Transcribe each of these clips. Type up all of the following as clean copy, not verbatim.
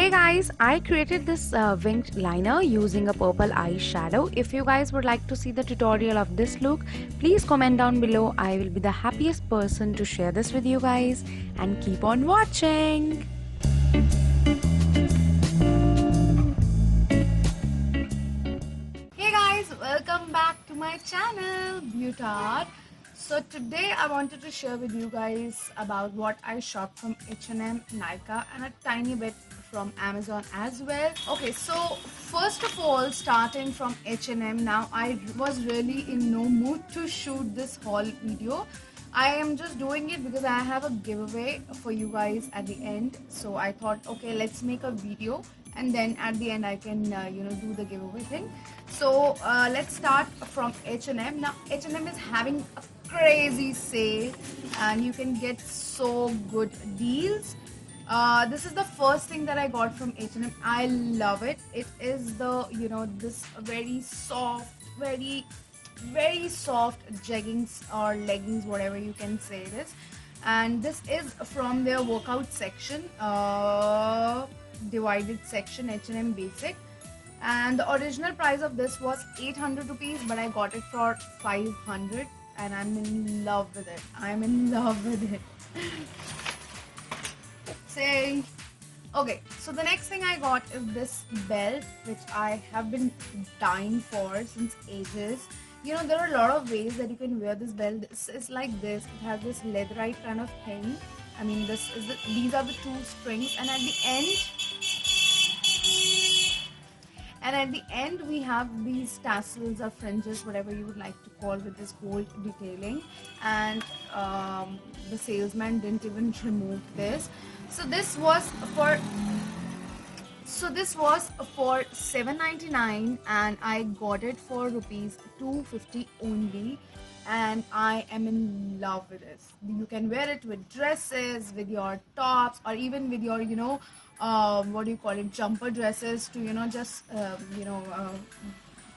Hey guys, I created this winged liner using a purple eyeshadow. If you guys would like to see the tutorial of this look, please comment down below. I will be the happiest person to share this with you guys, and keep on watching. Hey guys, welcome back to my channel Beautart. So today I wanted to share with you guys about what I shopped from H&M, Nykaa and a tiny bit from Amazon as well. Okay, so first of all, starting from H&M, now I was really in no mood to shoot this haul video. I am just doing it because I have a giveaway for you guys at the end. So I thought, okay, let's make a video and then at the end I can do the giveaway thing. So let's start from H&M. Now H&M is having a crazy sale and you can get so good deals. This is the first thing that I got from H&M. I love it. It is the this very soft, very soft jeggings or leggings, whatever you can say it is, and this is from their workout section, divided section, H&M basic, and the original price of this was 800 rupees, but I got it for 500 and I'm in love with it. I'm in love with it. Say okay, so the next thing I got is this belt, which I have been dying for since ages. There are a lot of ways that you can wear this belt. This is like this. It has this leatherite kind of thing. I mean, these are the two strings, and at the end we have these tassels or fringes, whatever you would like to call, with this gold detailing. And the salesman didn't even remove this. So this was for 7.99 and I got it for rupees 250 only, and I am in love with this. You can wear it with dresses, with your tops, or even with your what do you call it, jumper dresses, to just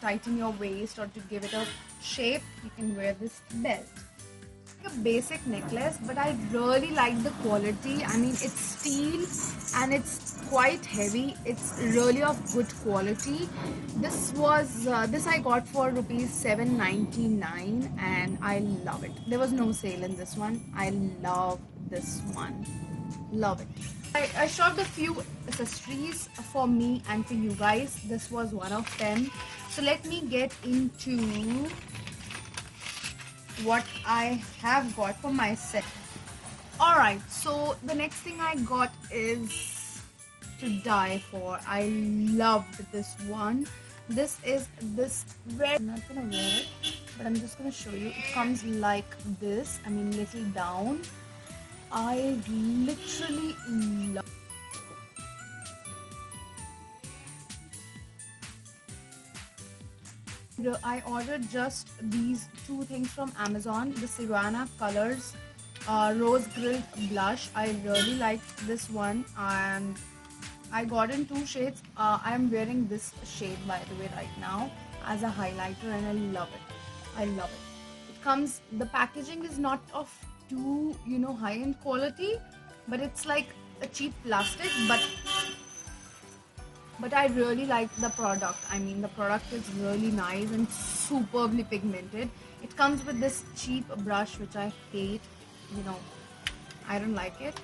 tighten your waist or to give it a shape. You can wear this belt. A basic necklace, but I really like the quality. I mean, it's steel and it's quite heavy. It's really of good quality. This I got for rupees 7.99 and I love it. There was no sale in this one. I love this one. Love it. I shopped a few accessories for me and for you guys. This was one of them. So let me get into what I have got for myself. Alright, so the next thing I got is to die for. I loved this one. This is this red. I'm not gonna wear it, but I'm just gonna show you. It comes like this. I mean, little down. I literally love. I ordered just these two things from Amazon, the Savannah Colors Rose Grilled Blush. I really liked this one and I got in two shades. I am wearing this shade, by the way, right now as a highlighter, and I love it. I love it. It comes, the packaging is not of too high-end quality, but it's like a cheap plastic, but I really like the product. I mean, the product is really nice and superbly pigmented. It comes with this cheap brush, which I hate. I don't like it.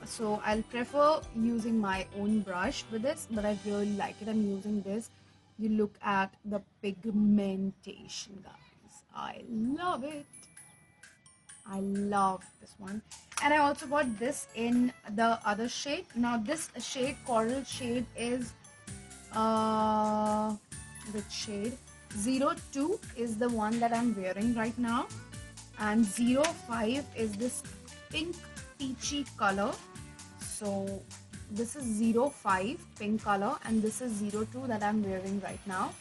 So I'll prefer using my own brush with this, but I really like it. I'm using this. You look at the pigmentation, guys. I love it. I love this one. And I also got this in the other shade. Now this shade, coral shade, is which shade, 02 is the one that I'm wearing right now, and 05 is this pink peachy color. So this is 05 pink color and this is 02 that I'm wearing right now.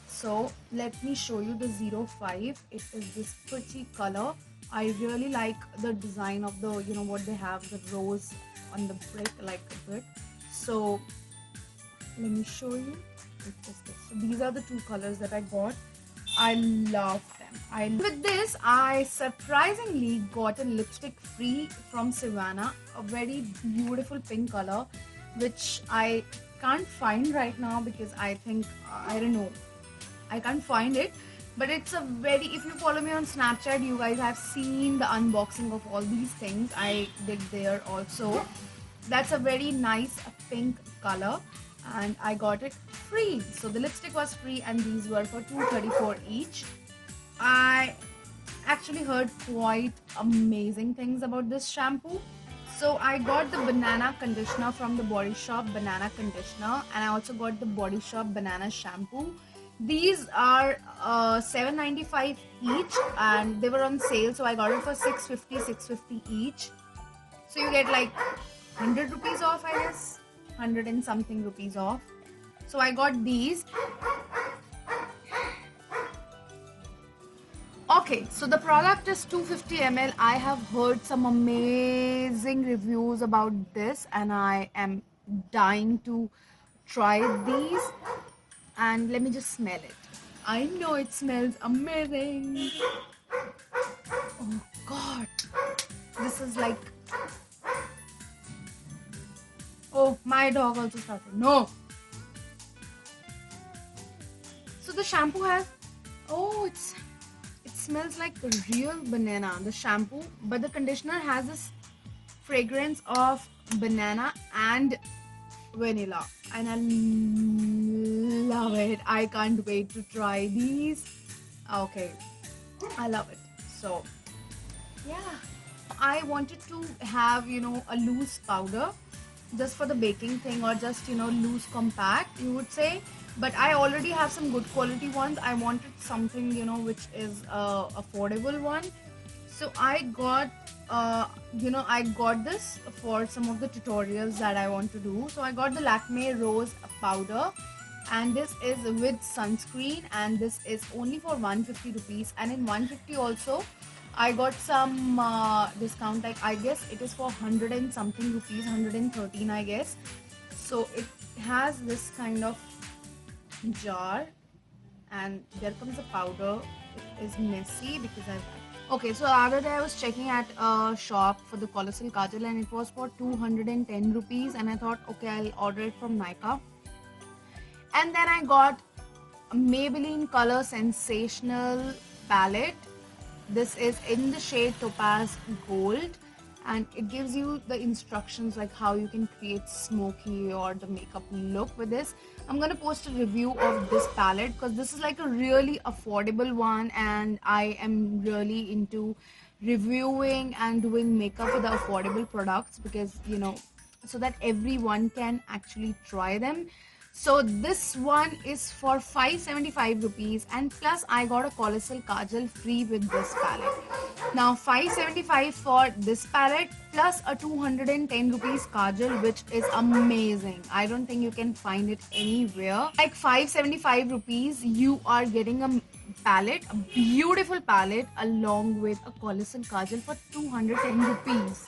So let me show you the 05. It is this pretty color. I really like the design of the what they have, the rose on the brick, like a brick. So let me show you. It is this. So these are the two colors that I got. I love them. With this, I surprisingly got a lipstick free from Savannah, a very beautiful pink color, which I can't find right now because I think I don't know, I can't find it. But it's a very, if you follow me on Snapchat, you guys have seen the unboxing of all these things I did there also. That's a very nice pink color and I got it free. So the lipstick was free and these were for 234 each. I actually heard quite amazing things about this shampoo. So I got the banana conditioner from the Body Shop banana conditioner, and I also got the Body Shop banana shampoo. These are 7.95 each and they were on sale, so I got it for 650 each. So you get like 100 rupees off, I guess, 100 and something rupees off. So I got these. Okay, so the product is 250 ml. I have heard some amazing reviews about this and I am dying to try these. And let me just smell it. I know it smells amazing. Oh god, this is like, oh, my dog also started. No. So the shampoo has, oh, it smells like real banana, the shampoo, but the conditioner has this fragrance of banana and vanilla, and I love it. I can't wait to try these. Okay, I love it. So yeah, I wanted to have, you know, a loose powder just for the baking thing, or just, you know, loose compact, you would say. But I already have some good quality ones. I wanted something, you know, which is affordable one. So I got I got this for some of the tutorials that I want to do. So I got the Lakme Rose powder, and this is with sunscreen, and this is only for 150 rupees. And in 150 also I got some discount, like I guess it is for 100 and something rupees, 113 I guess. So it has this kind of jar, and there comes the powder. It is messy because okay, so the other day I was checking at a shop for the Colossal Kajal and it was for 210 rupees, and I thought, okay, I'll order it from Nykaa. And then I got a Maybelline Color Sensational palette. This is in the shade Topaz Gold, and it gives you the instructions like how you can create smoky or the makeup look with this. I'm gonna post a review of this palette because this is like a really affordable one, and I am really into reviewing and doing makeup with the affordable products, because, you know, so that everyone can actually try them. So this one is for 575 rupees, and plus I got a Colossal Kajal free with this palette. Now 575 for this palette plus a 210 rupees Kajal, which is amazing. I don't think you can find it anywhere. Like 575 rupees, you are getting a palette, a beautiful palette, along with a Colossal Kajal for 210 rupees.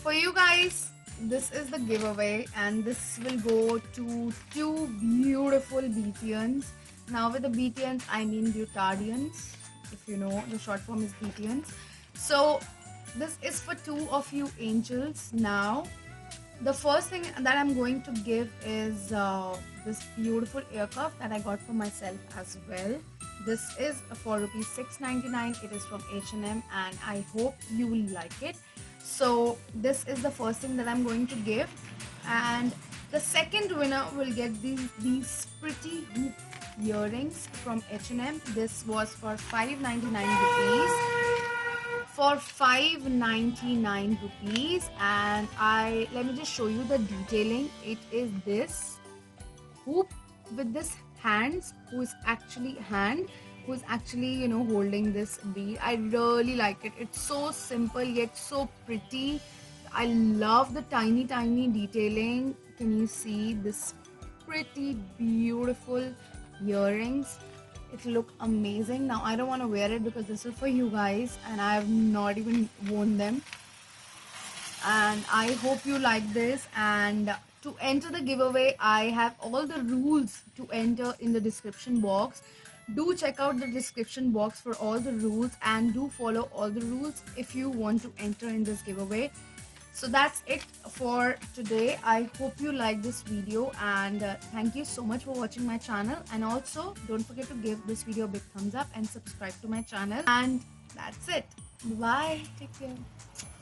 For you guys, this is the giveaway, and this will go to two beautiful Beautians. Now with the Beautians, I mean Beautarians. If you know, the short form is Beautians. So this is for two of you angels. Now the first thing that I'm going to give is this beautiful ear cuff that I got for myself as well. This is for rupees 699. It is from H&M, and I hope you will like it. So this is the first thing that I'm going to give, and the second winner will get these pretty hoop earrings from H&M. This was for 599 rupees. For 599 rupees, and let me just show you the detailing. It is this hoop with this hands, who is actually you know, holding this bead. I really like it. It's so simple yet so pretty. I love the tiny detailing. Can you see this pretty beautiful earrings? It look amazing. Now I don't want to wear it because this is for you guys, and I have not even worn them. And I hope you like this. And to enter the giveaway, I have all the rules to enter in the description box. Do check out the description box for all the rules, and do follow all the rules if you want to enter in this giveaway. So that's it for today. I hope you like this video, and thank you so much for watching my channel. And also don't forget to give this video a big thumbs up and subscribe to my channel. And that's it. Bye. Take care.